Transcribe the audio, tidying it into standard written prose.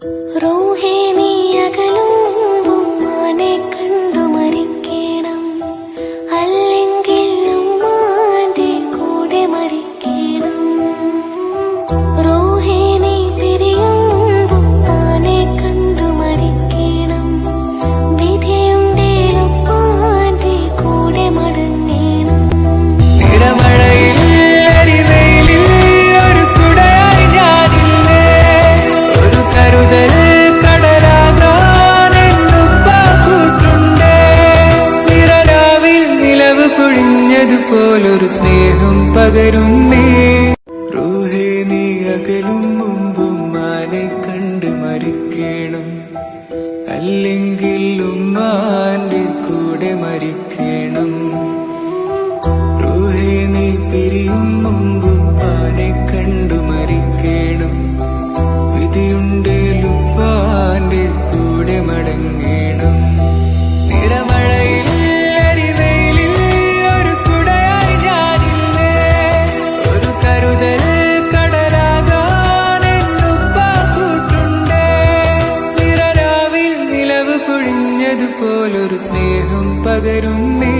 റൂഹേ നീ അകലുമ്പും മാനെ കണ്ടു മരിക്കണം, അല്ലെങ്കിൽ ഉമ്മാന്റെ കൂടെ മരിക്കണം. റൂഹേ നീ പിരിയുമ്പും മാനെ കണ്ടു മരിക്കണം, വിധിയുണ്ടേൽ ഉപ്പാന്റെ കൂടെ മടങ്ങണം. പോലൊരു സ്നേഹം പകരുന്നേ. റൂഹേ നീ അകലും മുമ്പും മാനെ കണ്ട് മരിക്കണം, അല്ലെങ്കിൽ ഉമ്മാന്റെ കൂടെ മരിക്കണം. റൂഹേ നീ പിരിയും മുമ്പും മാനെ കണ്ടു മരിക്കണം, വിധിയുണ്ടേൽ ഉപ്പാന്റെ കൂടെ മടങ്ങണം. നിറമഴയിൽ പോലൊരു സ്നേഹം പകരുന്നേ.